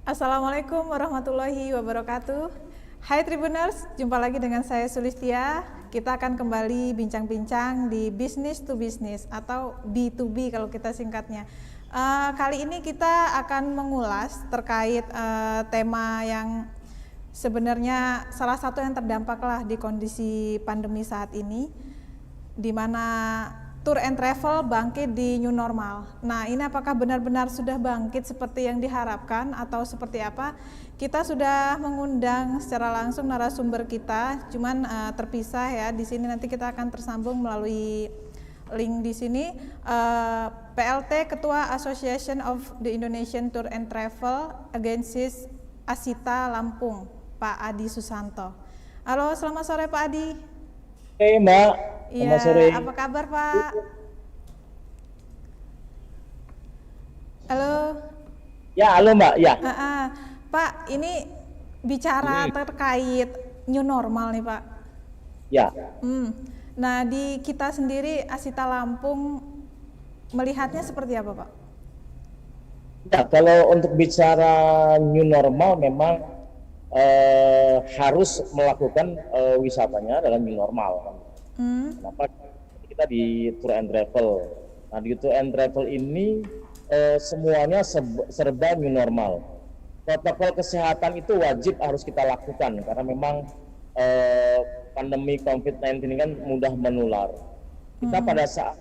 Assalamualaikum warahmatullahi wabarakatuh. Hai Tribuners, jumpa lagi dengan saya Sulistia. Kita akan kembali bincang-bincang di Business to Business atau B2B kalau kita singkatnya. Kali ini kita akan mengulas terkait tema yang sebenarnya salah satu yang terdampak lah di kondisi pandemi saat ini, di mana tour and travel bangkit di new normal. Nah, ini apakah benar-benar sudah bangkit seperti yang diharapkan atau seperti apa? Kita sudah mengundang secara langsung narasumber kita, cuman terpisah ya. Di sini nanti kita akan tersambung melalui link di sini. PLT Ketua Association of the Indonesian Tour and Travel Agencies Asita Lampung, Pak Adi Susanto. Halo, selamat sore Pak Adi. Oke Mbak, Iya, selamat sore. apa kabar Pak? Halo. Ya, halo Mbak. Ya, Pak, ini bicara terkait new normal nih Pak. ya. Nah, di kita sendiri Asita Lampung melihatnya seperti apa Pak? Ya, kalau untuk bicara new normal memang harus melakukan wisatanya dalam new normal. Kenapa? Kita di tour and travel. Nah, di tour and travel ini semuanya serba new normal. Protokol kesehatan itu wajib harus kita lakukan karena memang pandemi COVID-19 ini kan mudah menular. Kita pada saat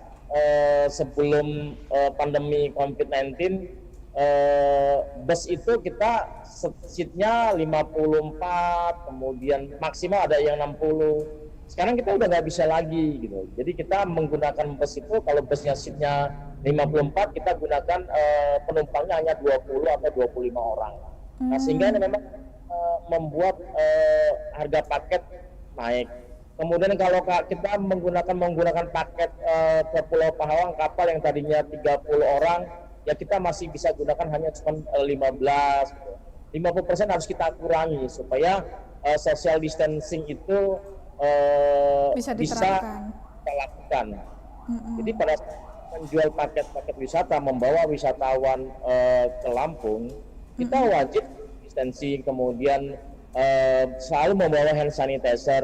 sebelum pandemi COVID-19 bus itu kita seatnya 54, kemudian maksimal ada yang 60. Sekarang kita udah nggak bisa lagi gitu. Jadi kita menggunakan bus itu, kalau busnya seatnya 54, kita gunakan penumpangnya hanya 20 atau 25 orang. Nah, sehingga ini memang membuat harga paket naik. Kemudian kalau kita menggunakan paket ke Pulau Pahawang, kapal yang tadinya 30 orang, ya kita masih bisa gunakan hanya cuma 15. 50% harus kita kurangi supaya social distancing itu Bisa bisa diterapkan. kita lakukan. Jadi pada saat menjual paket-paket wisata, membawa wisatawan ke Lampung, kita wajib distancing, kemudian selalu membawa hand sanitizer,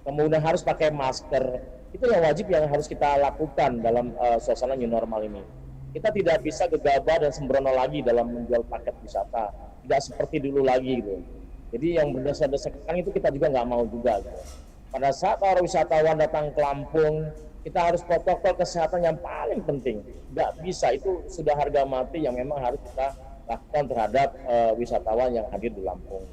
kemudian harus pakai masker. Itu yang wajib yang harus kita lakukan dalam suasana new normal ini. Kita tidak bisa gegabah dan sembrono lagi dalam menjual paket wisata, tidak seperti dulu lagi gitu. Jadi yang berdesak-desakan itu kita juga nggak mau juga gitu. Pada saat para wisatawan datang ke Lampung, kita harus protokol kesehatan yang paling penting. Nggak bisa, itu sudah harga mati yang memang harus kita lakukan terhadap wisatawan yang hadir di Lampung.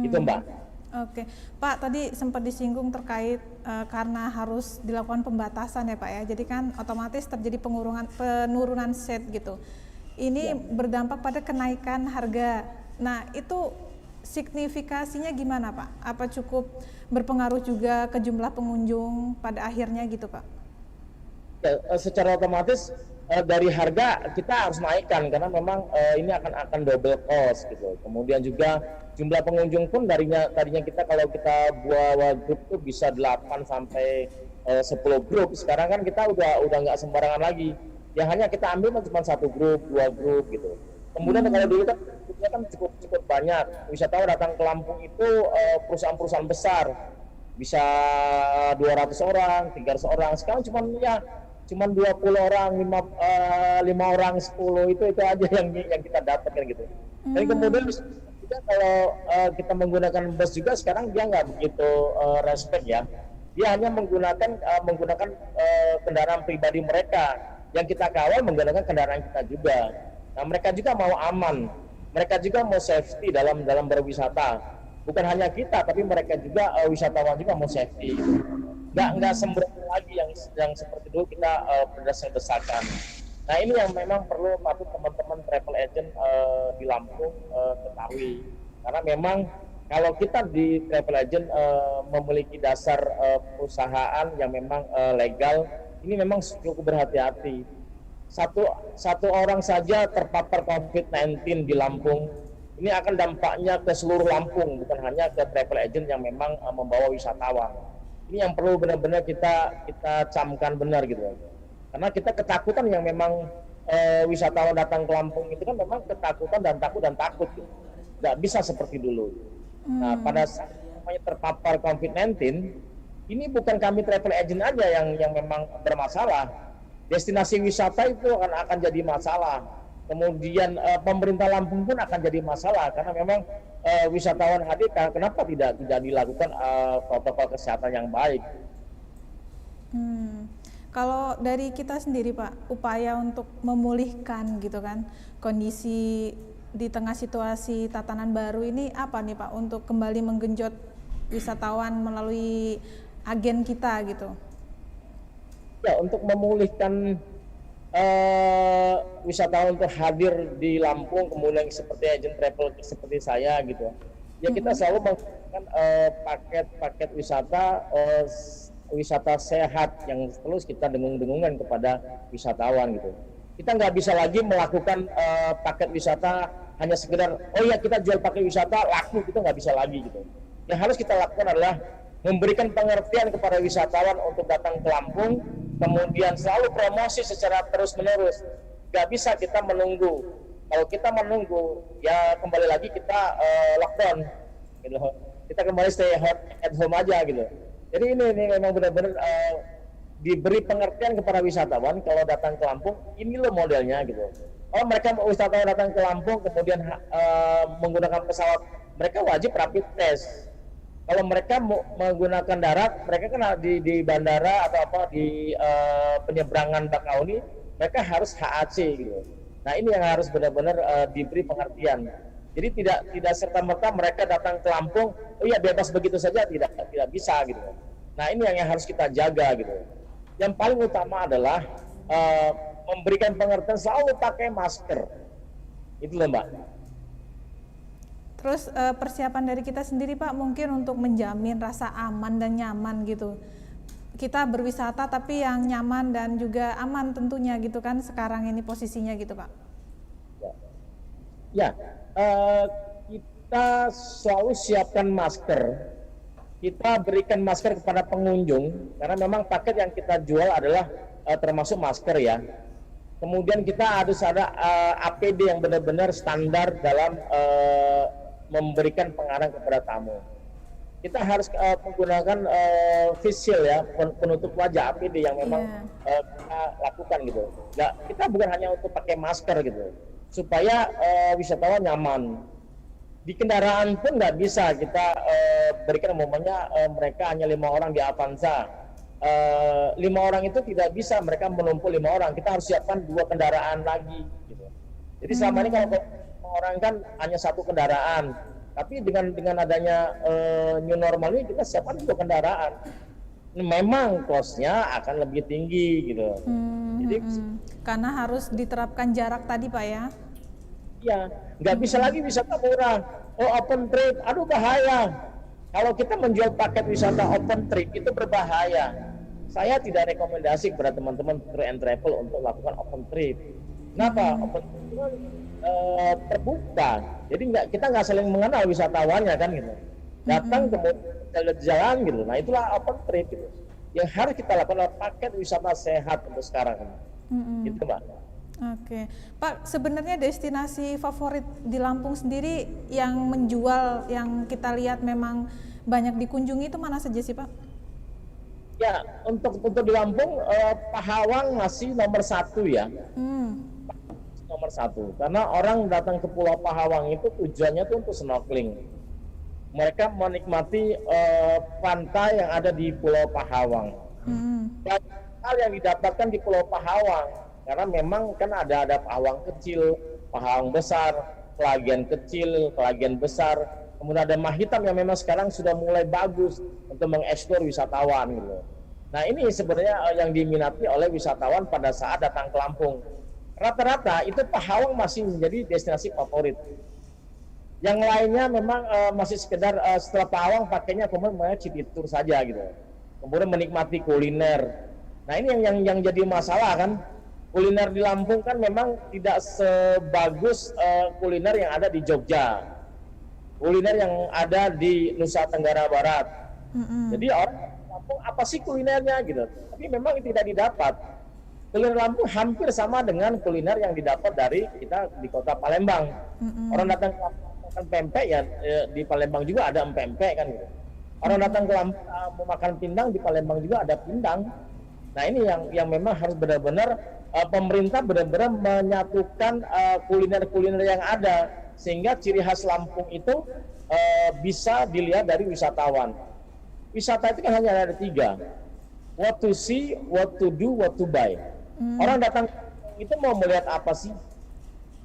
Itu Mbak. Oke, Pak tadi sempat disinggung terkait karena harus dilakukan pembatasan ya Pak ya. Jadi kan otomatis terjadi penurunan set gitu. Ini berdampak pada kenaikan harga. Nah, itu signifikasinya gimana Pak? Apa cukup berpengaruh juga ke jumlah pengunjung pada akhirnya gitu Pak? Ya, secara otomatis dari harga kita harus naikkan karena memang ini akan double cost gitu. Kemudian juga jumlah pengunjung pun tadinya kita kalau kita buat grup tuh bisa 8 sampai 10 grup. Sekarang kan kita udah nggak sembarangan lagi. Yang hanya kita ambil cuma satu grup, 2 grup gitu. Kemudian kalau dulu kan grupnya kan cukup banyak. Wisatawan datang ke Lampung itu perusahaan-perusahaan besar. Bisa 200 orang, 300 orang. Sekarang cuma 20 orang, 5 orang, 10 itu aja yang kita dapatkan gitu. Dan kemudian juga kalau kita menggunakan bus juga sekarang dia nggak begitu respect ya. Dia hanya menggunakan kendaraan pribadi mereka. Yang kita kawal menggunakan kendaraan kita juga. Nah, mereka juga mau aman. Mereka juga mau safety dalam berwisata. Bukan hanya kita, tapi mereka juga wisatawan juga mau safety. Nggak sembrono lagi yang seperti dulu kita berdesak-desakan. Nah, ini yang memang patut teman-teman travel agent di Lampung ketahui. Karena memang kalau kita di travel agent memiliki dasar perusahaan yang memang legal, ini memang cukup berhati-hati. Satu orang saja terpapar COVID-19 di Lampung, ini akan dampaknya ke seluruh Lampung, bukan hanya ke travel agent yang memang membawa wisatawan. Ini yang perlu benar-benar kita camkan benar gitu. Karena kita ketakutan yang memang wisatawan datang ke Lampung itu kan memang ketakutan dan takut gitu. Nggak bisa seperti dulu. Nah, pada saat namanya terpapar COVID-19, ini bukan kami travel agent aja yang memang bermasalah. Destinasi wisata itu akan jadi masalah. Kemudian pemerintah Lampung pun akan jadi masalah karena memang wisatawan hadir, kenapa tidak dilakukan protokol kesehatan yang baik. Kalau dari kita sendiri Pak, upaya untuk memulihkan gitu kan kondisi di tengah situasi tatanan baru ini apa nih Pak untuk kembali menggenjot wisatawan melalui agen kita gitu? Ya, untuk memulihkan wisatawan untuk hadir di Lampung, kemudian seperti agen travel seperti saya gitu. Ya kita selalu menggunakan paket-paket wisata sehat yang terus kita dengung-dengungan kepada wisatawan gitu. Kita nggak bisa lagi melakukan paket wisata hanya sekedar oh ya kita jual paket wisata laku, kita nggak bisa lagi gitu. Yang harus kita lakukan adalah memberikan pengertian kepada wisatawan untuk datang ke Lampung, kemudian selalu promosi secara terus-menerus. Nggak bisa kita menunggu. Kalau kita menunggu, ya kembali lagi kita lockdown, gitu. Kita kembali stay at home aja gitu. Jadi ini memang benar-benar diberi pengertian kepada wisatawan kalau datang ke Lampung, ini loh modelnya gitu. Kalau mereka wisatawan datang ke Lampung kemudian menggunakan pesawat, mereka wajib rapid test. Kalau mereka menggunakan darat, mereka kan di bandara atau apa di penyeberangan Bakauni, mereka harus HAC gitu. Nah ini yang harus benar-benar diberi pengertian. Jadi tidak serta-merta mereka datang ke Lampung, oh ya bebas begitu saja, tidak bisa gitu. Nah ini yang harus kita jaga gitu. Yang paling utama adalah memberikan pengertian selalu pakai masker. Itu loh Mbak. Terus persiapan dari kita sendiri Pak mungkin untuk menjamin rasa aman dan nyaman gitu. Kita berwisata tapi yang nyaman dan juga aman tentunya gitu kan sekarang ini posisinya gitu Pak. Ya, kita selalu siapkan masker. Kita berikan masker kepada pengunjung karena memang paket yang kita jual adalah termasuk masker ya. Kemudian kita harus ada APD yang benar-benar standar dalam memberikan pengarahan kepada tamu. Kita harus menggunakan face shield ya, penutup wajah APD yang memang kita lakukan gitu. Nggak, kita bukan hanya untuk pakai masker gitu, supaya wisatawan nyaman. Di kendaraan pun nggak bisa kita berikan momennya mereka hanya 5 orang di Avanza. 5 orang itu tidak bisa mereka menumpuk 5 orang. Kita harus siapkan 2 kendaraan lagi. Gitu. Jadi selama ini kalau 5 orang kan hanya 1 kendaraan. Tapi dengan adanya new normal ini kita siapkan 2 kendaraan. Memang cost-nya akan lebih tinggi gitu. Jadi karena harus diterapkan jarak tadi Pak ya. Ya, nggak bisa lagi wisata murah. Oh open trip, aduh bahaya. Kalau kita menjual paket wisata open trip itu berbahaya. Saya tidak rekomendasi kepada teman-teman tour and travel untuk melakukan open trip. Kenapa? Open trip itu kan terbuka. Jadi kita nggak saling mengenal wisatawannya kan gitu. Datang kemudian jalan gitu. Nah itulah open trip gitu. Yang harus kita lakukan adalah paket wisata sehat untuk sekarang. Gitu Mbak. Oke, Pak, sebenarnya destinasi favorit di Lampung sendiri yang menjual, yang kita lihat memang banyak dikunjungi itu mana saja sih Pak? Ya, untuk di Lampung, Pahawang masih nomor 1 ya. Nomor 1, karena orang datang ke Pulau Pahawang itu tujuannya tuh untuk snorkeling. Mereka menikmati pantai yang ada di Pulau Pahawang. Banyak hal yang didapatkan di Pulau Pahawang. Karena memang kan ada pahawang kecil, pahawang besar, kelagian kecil, kelagian besar, kemudian ada mahitam yang memang sekarang sudah mulai bagus untuk mengeksplor wisatawan gitu. Nah ini sebenarnya yang diminati oleh wisatawan pada saat datang ke Lampung. Rata-rata itu pahawang masih menjadi destinasi favorit. Yang lainnya memang masih sekedar setelah pahawang pakainya kemudian city tour saja gitu. Kemudian menikmati kuliner. Nah ini yang jadi masalah kan. Kuliner di Lampung kan memang tidak sebagus kuliner yang ada di Jogja, kuliner yang ada di Nusa Tenggara Barat. Jadi orang Lampung apa sih kulinernya gitu, tapi memang tidak didapat. kuliner Lampung hampir sama dengan kuliner yang didapat dari kita di kota Palembang. Orang datang ke Lampung makan pempek ya, di Palembang juga ada pempek kan gitu. Orang datang ke Lampung mau makan pindang, di Palembang juga ada pindang. Nah ini yang memang harus benar-benar pemerintah benar-benar menyatukan kuliner-kuliner yang ada, sehingga ciri khas Lampung itu bisa dilihat dari wisatawan. Wisata itu kan hanya ada 3, what to see, what to do, what to buy. Orang datang itu mau melihat apa sih?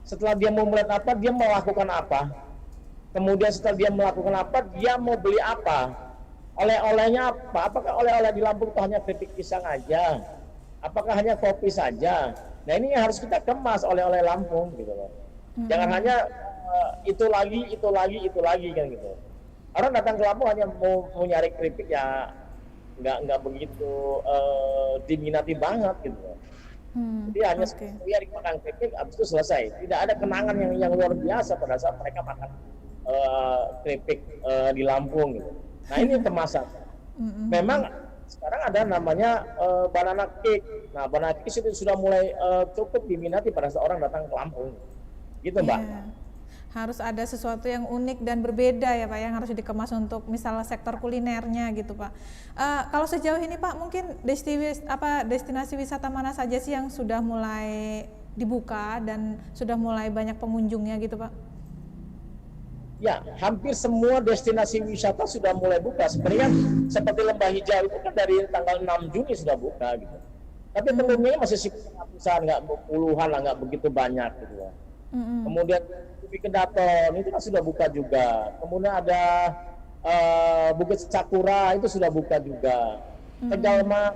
Setelah dia mau melihat apa, dia melakukan apa? Kemudian setelah dia melakukan apa, dia mau beli apa? Oleh-olehnya apa? Apakah oleh-oleh di Lampung itu hanya keripik pisang aja? Apakah hanya kopi saja? Nah ini yang harus kita kemas oleh-oleh Lampung gitu loh. Jangan hanya itu lagi kan gitu. Orang datang ke Lampung hanya mau nyari keripik ya nggak begitu diminati banget gitu loh. Jadi hanya sekali makan keripik, habis itu selesai. Tidak ada kenangan yang luar biasa pada saat mereka makan keripik di Lampung gitu. Nah ini kemasan. Memang sekarang ada namanya banana cake. Nah banana cake itu sudah mulai cukup diminati pada saat orang datang ke Lampung. Gitu Mbak. Yeah. Harus ada sesuatu yang unik dan berbeda ya Pak, yang harus dikemas untuk misalnya sektor kulinernya gitu Pak. Kalau sejauh ini Pak, mungkin destinasi wisata mana saja sih yang sudah mulai dibuka dan sudah mulai banyak pengunjungnya gitu Pak? Ya, hampir semua destinasi wisata sudah mulai buka. Sebenarnya seperti Lembah Hijau itu kan dari tanggal 6 Juni sudah buka gitu. Tapi pengunjungnya masih ratusan, nggak puluhan lah, nggak begitu banyak gitu ya. Kemudian di Kedaton itu kan sudah buka juga. Kemudian ada Bukit Sakura itu sudah buka juga. Tegalma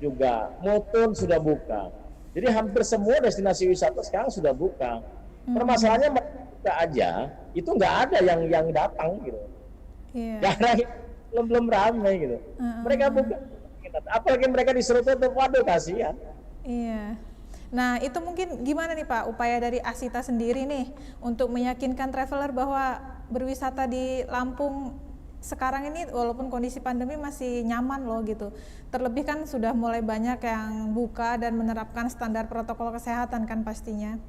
juga. Mutun sudah buka. Jadi hampir semua destinasi wisata sekarang sudah buka. Permasalahannya buka aja, itu nggak ada yang datang gitu. Karena belum ramai gitu. Mereka buka, apalagi mereka disuruh tutup, waduh kasihan. Iya. Nah itu mungkin gimana nih Pak upaya dari Asita sendiri nih untuk meyakinkan traveler bahwa berwisata di Lampung sekarang ini walaupun kondisi pandemi masih nyaman loh gitu. Terlebih kan sudah mulai banyak yang buka dan menerapkan standar protokol kesehatan kan pastinya.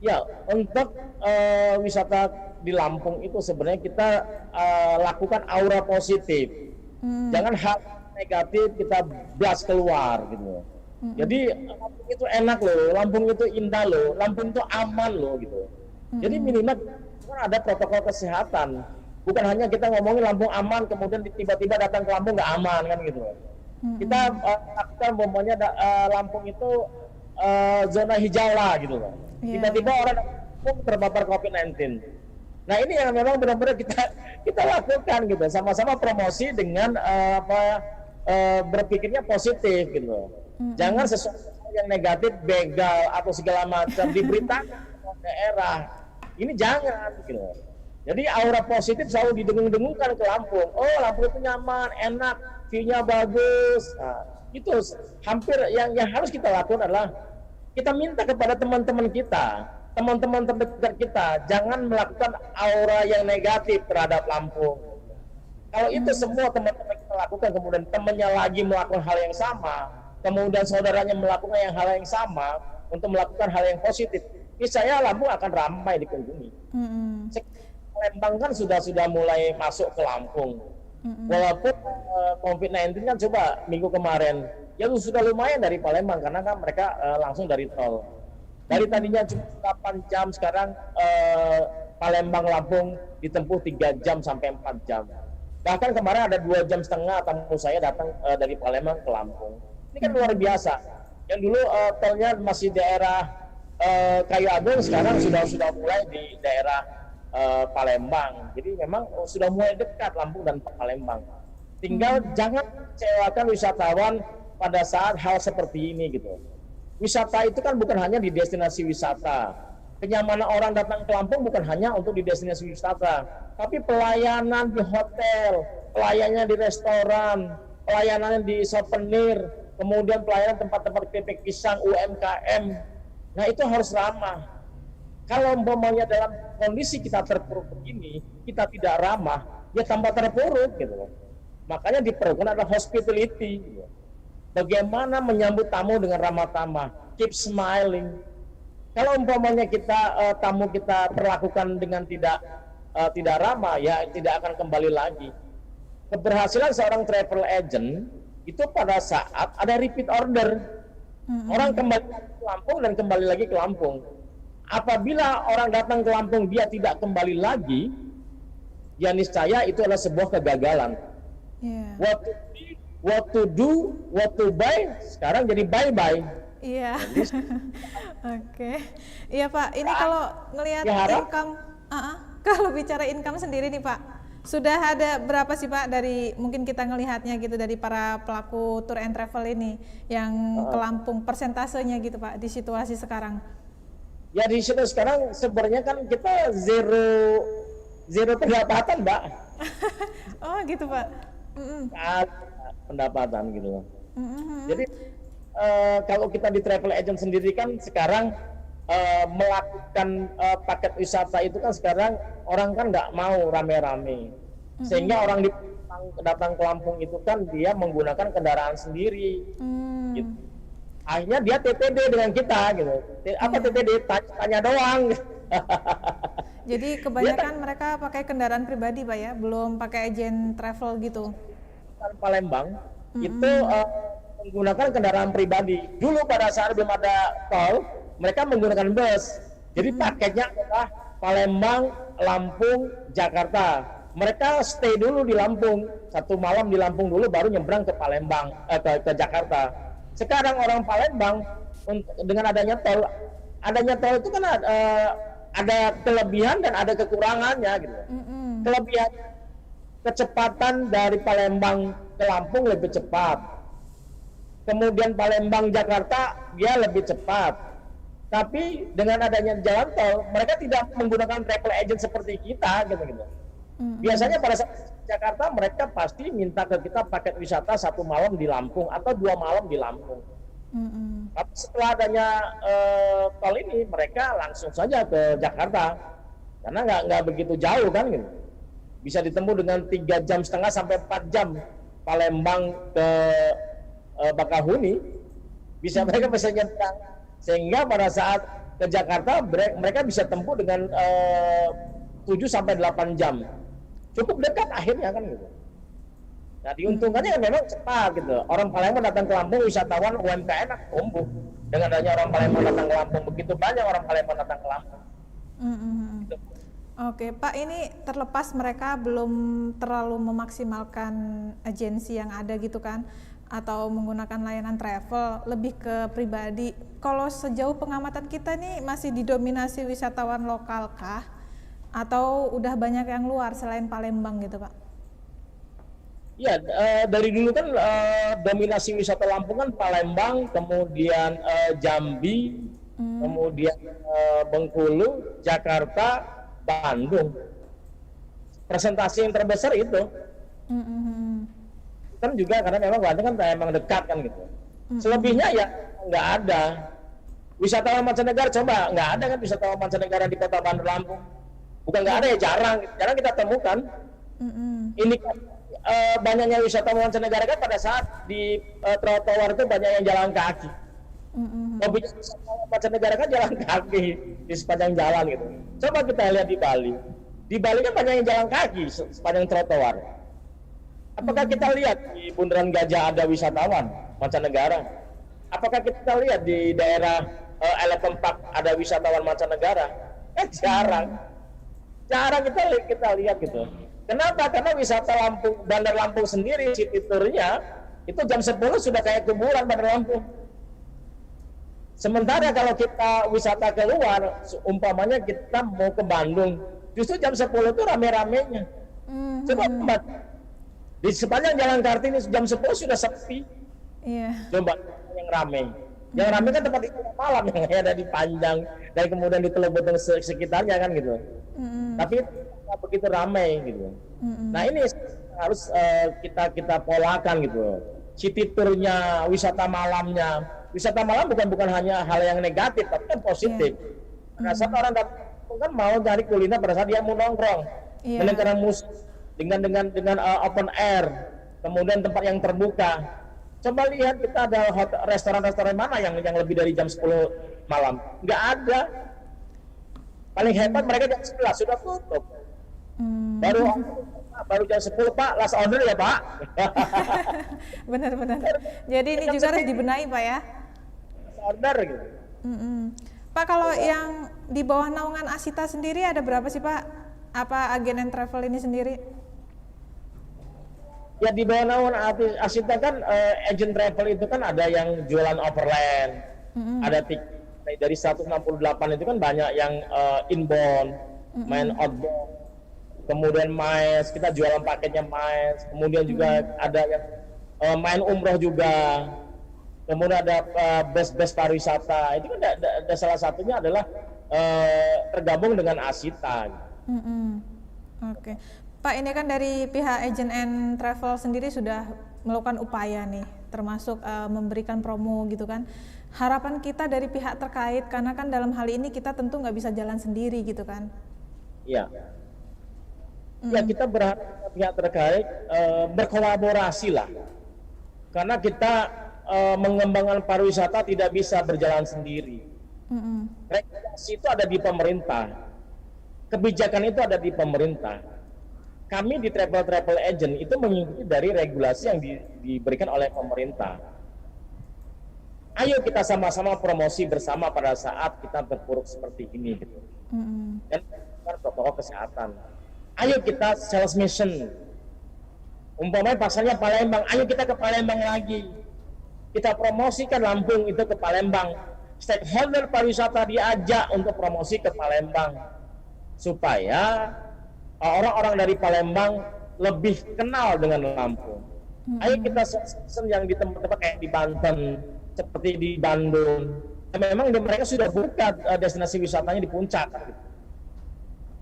Ya, untuk wisata di Lampung itu sebenarnya kita lakukan aura positif. Jangan hal negatif kita blast keluar gitu. Jadi Lampung itu enak loh, Lampung itu indah loh, Lampung itu aman loh gitu. Jadi minimal kan ada protokol kesehatan. Bukan hanya kita ngomongin Lampung aman, kemudian tiba-tiba datang ke Lampung nggak aman kan gitu. Kita lakukan umpamanya Lampung itu zona hijau lah gitu loh. Tiba-tiba orang terpapar COVID-19. Nah ini yang memang benar-benar kita lakukan gitu, sama-sama promosi dengan berpikirnya positif gitu loh. Jangan sesuatu yang negatif, begal atau segala macam diberitakan ke daerah. Ini jangan gitu. Jadi aura positif selalu didengung-dengungkan ke Lampung. Oh, Lampung itu nyaman, enak, view-nya bagus. Nah, itu hampir yang harus kita lakukan adalah kita minta kepada teman-teman kita, teman-teman terdekat kita, jangan melakukan aura yang negatif terhadap Lampung. Kalau itu semua teman-teman kita lakukan, kemudian temannya lagi melakukan hal yang sama, kemudian saudaranya melakukan hal yang sama untuk melakukan hal yang positif, niscaya Lampung akan ramai dikunjungi. Palembang kan sudah mulai masuk ke Lampung. Walaupun COVID-19 kan coba minggu kemarin, ya sudah lumayan dari Palembang karena kan mereka langsung dari tol. Dari tadinya cuma 8 jam, sekarang Palembang Lampung ditempuh 3 jam sampai 4 jam. Bahkan kemarin ada 2 jam setengah tamu saya datang dari Palembang ke Lampung. Ini kan luar biasa. Yang dulu tolnya masih daerah Kayu Agung, sekarang sudah mulai di daerah Palembang. Jadi memang sudah mulai dekat Lampung dan Palembang. Tinggal jangan kecewakan wisatawan pada saat hal seperti ini gitu. Wisata itu kan bukan hanya di destinasi wisata. Kenyamanan orang datang ke Lampung bukan hanya untuk di destinasi wisata, tapi pelayanan di hotel, pelayanannya di restoran, pelayanannya di souvenir, kemudian pelayanan tempat-tempat keripik pisang, UMKM. Nah itu harus ramah. Kalau umpamanya dalam kondisi kita terpuruk begini, kita tidak ramah, ya tambah terpuruk gitu loh. Makanya diperlukan adalah hospitality. Gitu. bagaimana menyambut tamu dengan ramah tamah, keep smiling. Kalau umpamanya tamu kita perlakukan dengan tidak ramah, ya tidak akan kembali lagi. Keberhasilan seorang travel agent itu pada saat ada repeat order. Orang kembali ke Lampung dan kembali lagi ke Lampung. Apabila orang datang ke Lampung dia tidak kembali lagi, ya niscaya itu adalah sebuah kegagalan. Yeah. What to do, what to buy, sekarang jadi bye-bye. Iya. Oke. Iya Pak, ini kalau ngelihat income, kalau bicara income sendiri nih Pak, sudah ada berapa sih Pak dari mungkin kita ngelihatnya gitu dari para pelaku tour and travel ini yang ke Lampung, persentasenya gitu Pak di situasi sekarang? Ya di situ sekarang sebenarnya kan kita zero pendapatan Mbak. Oh gitu Pak. Pendapatan gitu. Jadi kalau kita di travel agent sendiri kan sekarang melakukan paket wisata itu kan sekarang orang kan nggak mau rame-rame, sehingga orang datang ke Lampung itu kan dia menggunakan kendaraan sendiri. Gitu. Akhirnya dia TTD dengan kita gitu. Apa TTD? Tanya doang. Jadi kebanyakan mereka pakai kendaraan pribadi Pak ya, belum pakai agen travel gitu. Palembang itu menggunakan kendaraan pribadi. Dulu pada saat belum ada tol, mereka menggunakan bus. Jadi paketnya adalah Palembang, Lampung, Jakarta. Mereka stay dulu di Lampung, 1 malam di Lampung dulu, baru nyebrang ke Palembang, ke Jakarta. Sekarang orang Palembang dengan adanya tol itu kan ada kelebihan dan ada kekurangannya gitu. Kelebihan, kecepatan dari Palembang ke Lampung lebih cepat. Kemudian Palembang Jakarta dia lebih cepat. Tapi dengan adanya jalan tol, mereka tidak menggunakan travel agent seperti kita gitu. Biasanya pada saat Jakarta mereka pasti minta ke kita paket wisata 1 malam di Lampung atau 2 malam di Lampung. Tapi setelah adanya tol ini mereka langsung saja ke Jakarta karena nggak begitu jauh kan gitu. Bisa ditempuh dengan 3,5 jam sampai 4 jam Palembang ke Bakahuni, mereka bisa nyebrang, sehingga pada saat ke Jakarta mereka bisa tempuh dengan 7 sampai 8 jam, cukup dekat akhirnya kan gitu. Nah diuntungkannya memang cepat gitu. Orang Palembang datang ke Lampung, wisatawan UMKM tumbuh dengan adanya orang Palembang datang ke Lampung, begitu banyak orang Palembang datang ke Lampung. Gitu. Oke Pak, ini terlepas mereka belum terlalu memaksimalkan agensi yang ada gitu kan, atau menggunakan layanan travel, lebih ke pribadi. Kalau sejauh pengamatan kita nih masih didominasi wisatawan lokal kah? Atau udah banyak yang luar selain Palembang gitu Pak? Ya, dari dulu kan dominasi wisata Lampung kan Palembang, kemudian Jambi, kemudian Bengkulu, Jakarta, Bandung. Presentasi yang terbesar itu. Kan juga karena memang Bandung kan memang dekat kan gitu. Selebihnya ya nggak ada. Wisatawan mancanegara coba nggak ada kan wisatawan mancanegara di kota Bandar Lampung. Bukan nggak ada ya, jarang kita temukan. Ini kan banyaknya wisatawan mancanegara kan pada saat di trotoar itu banyak yang jalan kaki. Mobil wisatawan mancanegara kan jalan kaki di sepanjang jalan gitu. Coba kita lihat di Bali. Di Bali kan banyak yang jalan kaki sepanjang trotoar. Apakah kita lihat di Bundaran Gajah ada wisatawan mancanegara? Apakah kita lihat di daerah Elephant Park ada wisatawan mancanegara? Jarang kita lihat gitu. Kenapa? Karena wisata Bandar Lampung sendiri, city tournya itu jam 10 sudah kayak kuburan Bandar Lampung. Sementara kalau kita wisata keluar, umpamanya kita mau ke Bandung, justru jam 10 itu rame-ramenya. Coba di sepanjang Jalan Kartini jam 10 sudah sepi. Coba yang rame. Yang rame kan tempat itu malam yang ada di Panjang dan kemudian di Teluk Betung sekitarnya kan gitu. Tapi tidak begitu ramai gitu. Nah ini harus kita polakan gitu. City tournya, wisata malamnya. Wisata malam bukan hanya hal yang negatif, tapi kan positif. Pada saat orang datang kan mau cari kuliner, pada saat dia mau nongkrong, mendengarkan musik dengan open air, kemudian tempat yang terbuka. Coba lihat kita ada restoran-restoran mana yang lebih dari jam 10 malam? Nggak ada. Paling hebat mereka jam 11 sudah tutup. Baru jam 10 Pak, last order ya Pak. Benar-benar. Jadi ini juga harus dibenahi Pak ya. Last order gitu. Pak, kalau yang di bawah naungan Asita sendiri ada berapa sih Pak? Apa agen and travel ini sendiri? Ya di bawah naungan Asita kan agent travel itu kan ada yang jualan overland, ada tiket dari 168 itu kan banyak yang inbound, main outbound, kemudian miles, kita jualan paketnya miles, kemudian juga ada yang main umroh juga. Kemudian ada bus pariwisata, itu kan ada salah satunya adalah tergabung dengan Asita. Oke, Pak, ini kan dari pihak agent and travel sendiri sudah melakukan upaya nih, termasuk memberikan promo gitu kan. Harapan kita dari pihak terkait, karena kan dalam hal ini kita tentu nggak bisa jalan sendiri gitu kan. Iya. Ya kita berharap pihak terkait berkolaborasi lah, karena kita mengembangkan pariwisata tidak bisa berjalan sendiri. Regulasi itu ada di pemerintah, kebijakan itu ada di pemerintah. Kami di travel agent itu mengikuti dari regulasi yang diberikan oleh pemerintah. Ayo kita sama-sama promosi bersama pada saat kita terpuruk seperti ini gitu. Dan protokol kesehatan. Ayo kita sales mission. Umpamanya pasalnya Palembang, ayo kita ke Palembang lagi. Kita promosikan Lampung itu ke Palembang. Stakeholder pariwisata diajak untuk promosi ke Palembang supaya orang-orang dari Palembang lebih kenal dengan Lampung. Ayo kita season yang di tempat-tempat kayak di Banten, seperti di Bandung. Memang mereka sudah buka destinasi wisatanya di puncak.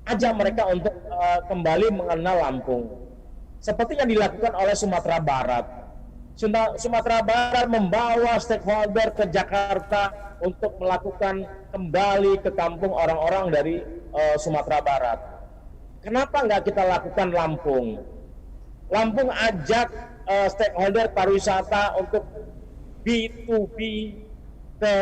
Ajak mereka untuk kembali mengenal Lampung. Seperti yang dilakukan oleh Sumatera Barat. Sumatera Barat membawa stakeholder ke Jakarta untuk melakukan kembali ke kampung orang-orang dari Sumatera Barat. Kenapa nggak kita lakukan Lampung? Lampung ajak stakeholder pariwisata untuk B2B ke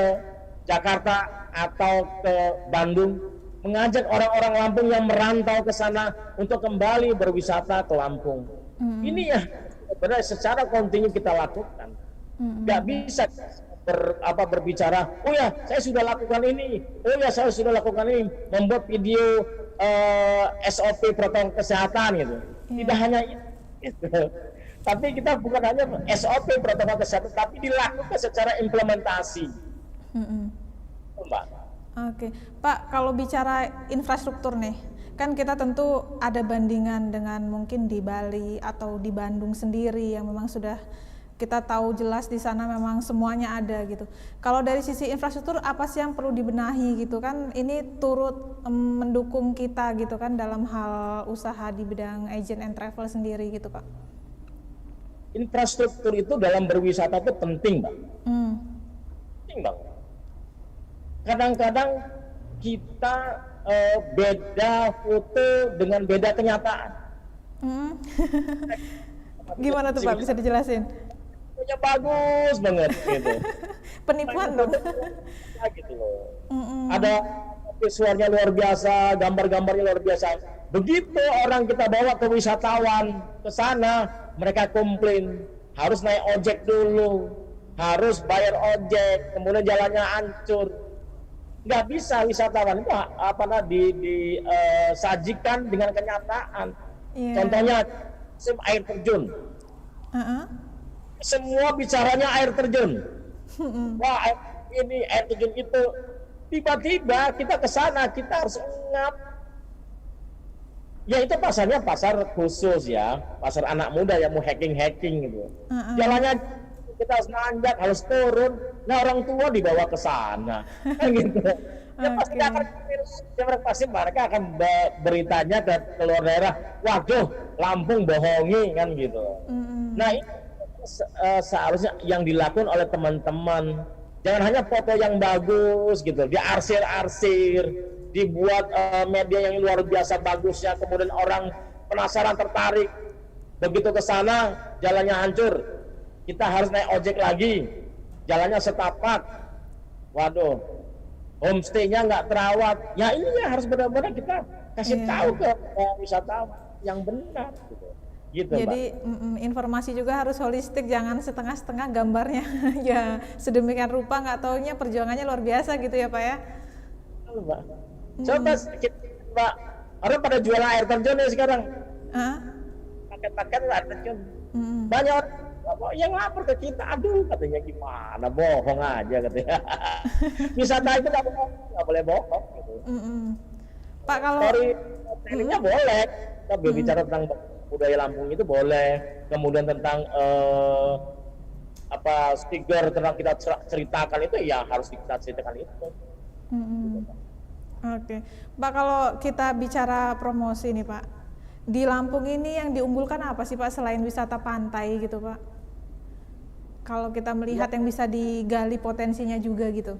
Jakarta atau ke Bandung, mengajak orang-orang Lampung yang merantau ke sana untuk kembali berwisata ke Lampung. Ini ya sebenarnya secara kontinu kita lakukan. Nggak bisa berbicara, oh ya saya sudah lakukan ini, oh ya saya sudah lakukan ini, membuat video SOP protokol kesehatan gitu. Tidak hanya itu, tapi kita bukan hanya SOP protokol kesehatan, tapi dilakukan secara implementasi. Mbak. Oke, Pak, kalau bicara infrastruktur nih, kan kita tentu ada bandingan dengan mungkin di Bali atau di Bandung sendiri yang memang sudah kita tahu jelas di sana memang semuanya ada gitu. Kalau dari sisi infrastruktur apa sih yang perlu dibenahi gitu kan? Ini turut mendukung kita gitu kan dalam hal usaha di bidang agent and travel sendiri gitu Pak. Infrastruktur itu dalam berwisata itu penting, Mbak. Penting banget. Kadang-kadang kita beda foto dengan beda kenyataan. Gimana tuh Pak, bisa dijelasin? Fotonya bagus banget gitu. Penipuan dong. Gitu loh. Ada visualnya luar biasa, gambar-gambarnya luar biasa. Begitu orang kita bawa ke wisatawan ke sana, mereka komplain, harus naik ojek dulu, harus bayar ojek, kemudian jalannya hancur. Nggak bisa wisatawan itu disajikan dengan kenyataan. Contohnya musim air terjun, semua bicaranya air terjun. Wah ini air terjun itu, tiba-tiba kita ke sana kita harus ingat. Ya itu pasarnya pasar khusus ya, pasar anak muda yang mau hacking gitu. Jalannya kita harus nanjak, harus turun. Nah orang tua dibawa ke sana, gitu. Ya pasti mereka akan beritanya ke luar daerah. Waduh, Lampung bohongi kan gitu. Nah ini seharusnya yang dilakukan oleh teman-teman. Jangan hanya foto yang bagus gitu, diarsir-arsir, dibuat media yang luar biasa bagusnya, kemudian orang penasaran tertarik. Begitu ke sana jalannya hancur. kita harus naik ojek lagi, jalannya setapak, waduh, homestay-nya nggak terawat. Ya ini ya harus benar-benar kita kasih tahu ke wisatawan yang benar gitu. Jadi informasi juga harus holistik, jangan setengah-setengah gambarnya. Ya sedemikian rupa, nggak taunya perjuangannya luar biasa gitu ya Pak ya. Mbak. Coba sedikit Mbak, orang pada jualan air terjun ya sekarang. Paket-paket air terjun. Banyak orang yang lapor ke kita, aduh katanya gimana, bohong aja katanya. Wisata itu nggak boleh bohong gitu. Pak kalau storytelling-nya boleh, kita berbicara tentang budaya Lampung itu boleh, kemudian tentang stiker tentang kita ceritakan itu ya harus kita ceritakan itu. Oke, Pak kalau kita bicara promosi nih Pak, di Lampung ini yang diunggulkan apa sih Pak selain wisata pantai gitu Pak? Kalau kita melihat yang bisa digali potensinya juga gitu.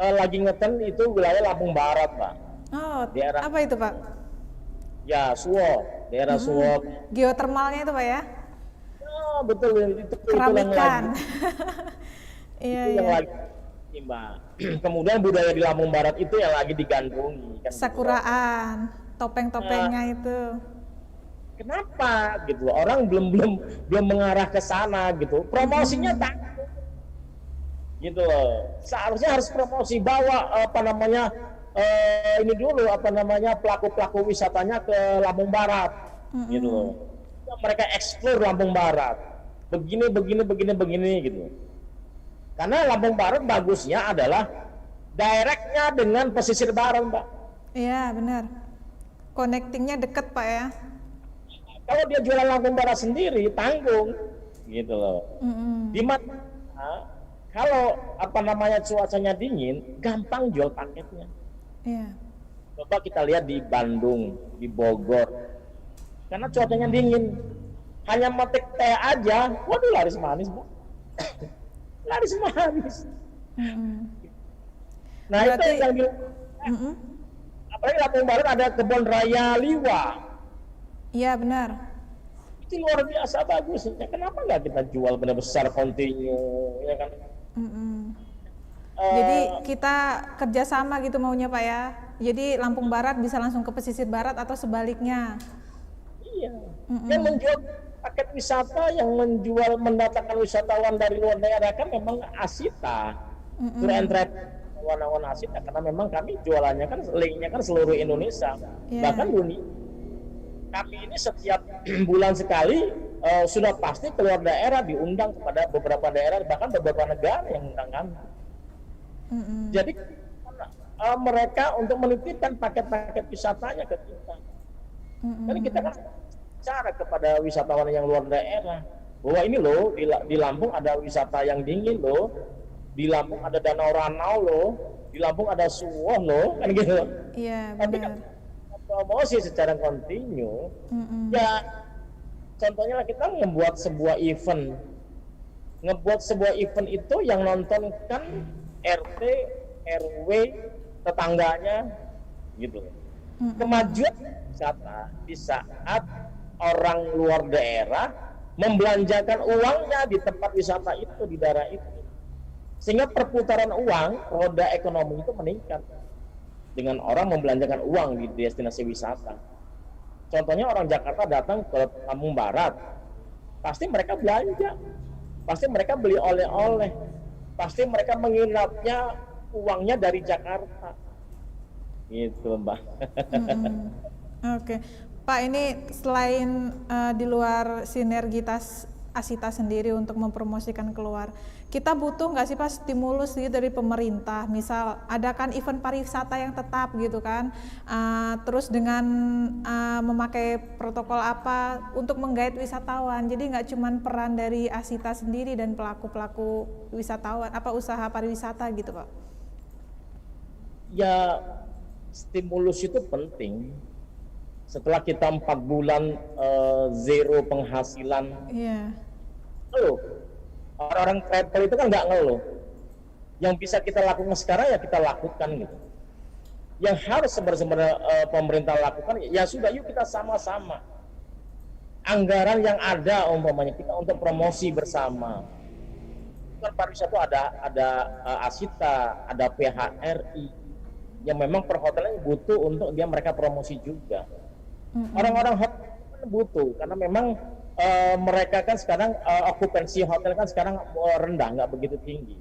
Lagi ngeten itu wilayah Lampung Barat Pak. Oh, daerah apa itu Pak? Ya, Suwo, daerah Suwo. Geotermalnya itu Pak ya? Oh, betul itu Keramikan. Yang lagi Mbak. Kemudian budaya di Lampung Barat itu yang lagi digandrungi kan. Sakuraan, topeng-topengnya itu. Kenapa gitu? Orang belum mengarah ke sana gitu. Promosinya tak gitu loh. Seharusnya harus promosi, bawa ini dulu pelaku-pelaku wisatanya ke Lampung Barat gitu loh. Mereka eksplor Lampung Barat. Begini gitu. Karena Lampung Barat bagusnya adalah directnya dengan pesisir barat, Mbak. Iya, benar. Connectingnya deket, Pak ya. Kalau dia jualan Lampung Barat sendiri, tanggung gitu loh. Di mana kalau cuacanya dingin, gampang jual paketnya. Iya. Coba kita lihat di Bandung, di Bogor. Karena cuacanya dingin. Hanya metik teh aja, waduh laris manis, Mbak. Laris manis. Nah, berarti, itu yang bilang, apalagi Lampung Barat ada kebun raya Liwa. Iya benar. Itu luar biasa bagusnya. Kenapa nggak kita jual benar besar kontinu, ya kan? Jadi kita kerjasama gitu maunya Pak ya. Jadi Lampung Barat bisa langsung ke pesisir barat atau sebaliknya. Iya. Yang menjual paket wisata, yang mendatangkan wisatawan dari luar daerah kan memang Asita, Tour and Travel Warna-Warna Asita, karena memang kami jualannya kan linknya kan seluruh Indonesia, bahkan dunia. Kami ini setiap bulan sekali sudah pasti keluar daerah diundang kepada beberapa daerah, bahkan beberapa negara yang undang kami. Jadi mereka untuk menitipkan paket-paket wisatanya ke kita. Jadi kita kan cara kepada wisatawan yang luar daerah bahwa ini loh di Lampung ada wisata yang dingin loh, di Lampung ada Danau Ranau loh, di Lampung ada Suwoh loh, kan gitu. Iya benar. Tapi kan promosi secara kontinu, ya contohnya kita membuat sebuah event, itu yang nonton kan RT, RW, tetangganya, gitu. Kemajuan wisata di saat orang luar daerah membelanjakan uangnya di tempat wisata itu, di daerah itu, sehingga perputaran uang, roda ekonomi itu meningkat dengan orang membelanjakan uang di destinasi wisata. Contohnya orang Jakarta datang ke Lampung Barat, pasti mereka belanja, pasti mereka beli oleh-oleh, pasti mereka menginapnya uangnya dari Jakarta, gitu Mbak. Oke. Pak, ini selain di luar sinergitas Asita sendiri untuk mempromosikan keluar, kita butuh nggak sih Pak stimulus gitu dari pemerintah, misal adakan event pariwisata yang tetap gitu kan, terus dengan memakai protokol apa untuk menggait wisatawan, jadi nggak cuma peran dari Asita sendiri dan pelaku-pelaku wisatawan, usaha pariwisata gitu Pak. Ya, stimulus itu penting. Setelah kita 4 bulan zero penghasilan, loh, orang-orang travel itu kan nggak ngeluh. Yang bisa kita lakukan sekarang ya kita lakukan gitu. Yang harus sebenarnya pemerintah lakukan ya sudah, yuk kita sama-sama anggaran yang ada umpamanya kita untuk promosi bersama. Kan pariwisata ada Asita, ada PHRI yang memang perhotelan butuh untuk mereka promosi juga. Orang-orang hotel kan butuh karena memang mereka kan sekarang okupansi hotel kan sekarang rendah, nggak begitu tinggi,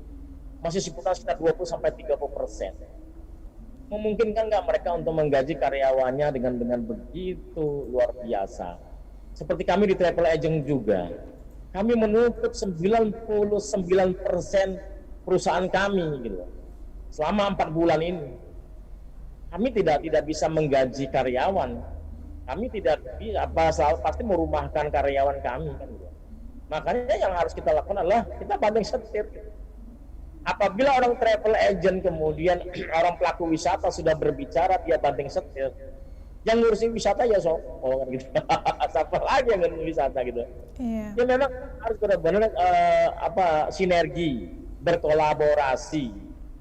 masih sekitar 20-30%. Memungkinkan nggak mereka untuk menggaji karyawannya dengan begitu luar biasa? Seperti kami di travel agent juga, kami menutup 99% perusahaan kami gitu selama 4 bulan ini. Kami tidak bisa menggaji karyawan, kami tidak bisa pasti merumahkan karyawan kami kan gitu. Makanya yang harus kita lakukan adalah kita banting setir. Apabila orang travel agent kemudian orang pelaku wisata sudah berbicara dia banting setir, yang ngurusin wisata ya kan gitu. Siapa lagi yang ngurusin wisata gitu. Iya. Ya memang harus benar-benar sinergi, berkolaborasi,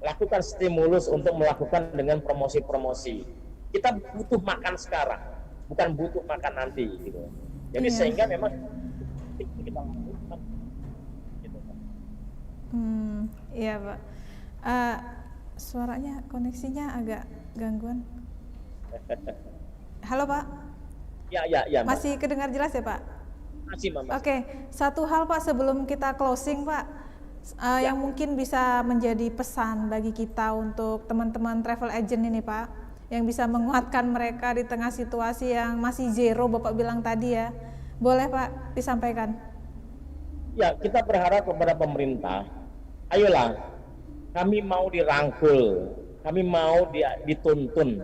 lakukan stimulus untuk melakukan dengan promosi-promosi. Kita butuh makan sekarang, bukan butuh makan nanti gitu. Jadi sehingga memang kita lakukan gitu. Iya Pak. Suaranya koneksinya agak gangguan. Halo Pak. Ya. Masih kedengar jelas ya Pak? Masih Mama. Oke, satu hal Pak sebelum kita closing Pak, yang mungkin bisa menjadi pesan bagi kita untuk teman-teman travel agent ini Pak, yang bisa menguatkan mereka di tengah situasi yang masih zero Bapak bilang tadi ya. Boleh Pak disampaikan? Ya, kita berharap kepada pemerintah, ayolah, kami mau dirangkul, kami mau dituntun,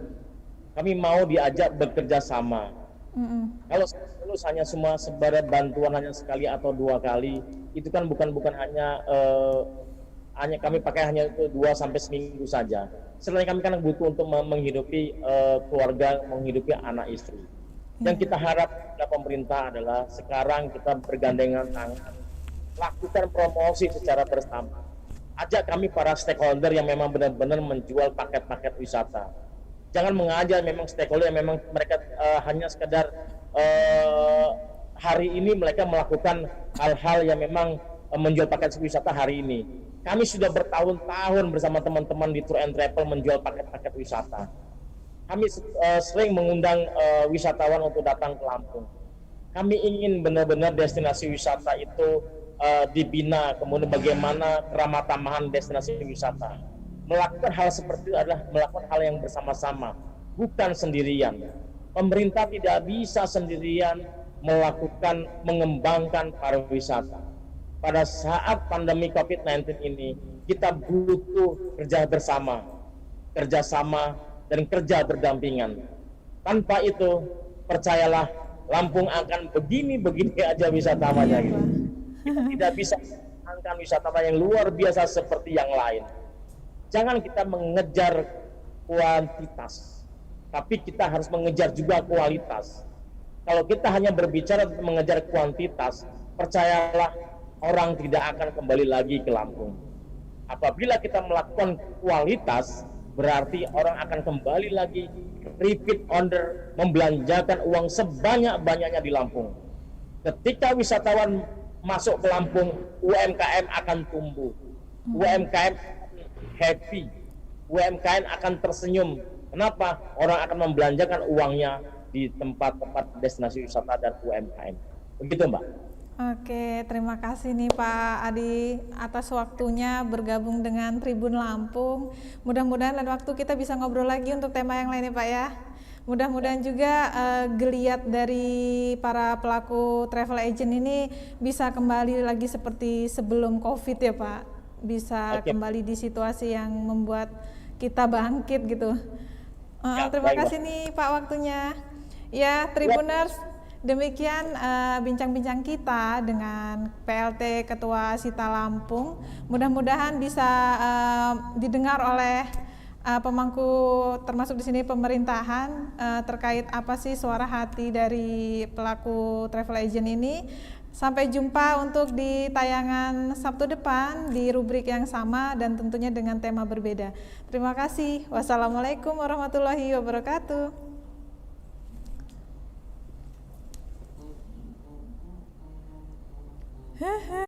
kami mau diajak bekerja sama. Kalau terus hanya semua sebagai bantuan hanya sekali atau 2 kali, itu kan bukan hanya kami pakai hanya itu 2 sampai seminggu saja. Selain kami kan butuh untuk menghidupi keluarga, menghidupi anak istri. Yang kita harap dari pemerintah adalah sekarang kita bergandengan tangan, lakukan promosi secara bersama. Ajak kami para stakeholder yang memang benar-benar menjual paket-paket wisata. Jangan mengajak memang stakeholder yang memang mereka hanya sekedar hari ini mereka melakukan hal-hal yang memang menjual paket wisata hari ini. Kami sudah bertahun-tahun bersama teman-teman di Tour and Travel menjual paket-paket wisata. Kami sering mengundang wisatawan untuk datang ke Lampung. Kami ingin benar-benar destinasi wisata itu dibina, kemudian bagaimana keramah tamahan destinasi wisata. Melakukan hal seperti itu adalah melakukan hal yang bersama-sama, bukan sendirian. Pemerintah tidak bisa sendirian mengembangkan pariwisata. Pada saat pandemi COVID-19 ini, kita butuh kerjasama dan kerja berdampingan. Tanpa itu, percayalah, Lampung akan begini-begini aja wisatawannya. Gitu. Kita tidak bisa mengembangkan wisatawan yang luar biasa seperti yang lain. Jangan kita mengejar kuantitas, tapi kita harus mengejar juga kualitas. Kalau kita hanya berbicara mengejar kuantitas, percayalah orang tidak akan kembali lagi ke Lampung. Apabila kita melakukan kualitas, berarti orang akan kembali lagi, repeat order, membelanjakan uang sebanyak-banyaknya di Lampung. Ketika wisatawan masuk ke Lampung, UMKM akan tumbuh, UMKM happy, UMKM akan tersenyum. Kenapa? Orang akan membelanjakan uangnya di tempat-tempat destinasi wisata dan UMKM. Begitu Mbak. Oke, terima kasih nih Pak Adi atas waktunya bergabung dengan Tribun Lampung. Mudah-mudahan lain waktu kita bisa ngobrol lagi untuk tema yang lain ya Pak ya. Mudah-mudahan juga geliat dari para pelaku travel agent ini bisa kembali lagi seperti sebelum COVID ya Pak. Bisa kembali di situasi yang membuat kita bangkit gitu. Terima kasih nih Pak waktunya. Ya, Tribuners, demikian bincang-bincang kita dengan PLT Ketua Asita Lampung. Mudah-mudahan bisa didengar oleh pemangku termasuk di sini pemerintahan terkait apa sih suara hati dari pelaku travel agent ini. Sampai jumpa untuk di tayangan Sabtu depan di rubrik yang sama dan tentunya dengan tema berbeda. Terima kasih. Wassalamualaikum warahmatullahi wabarakatuh. Hehe.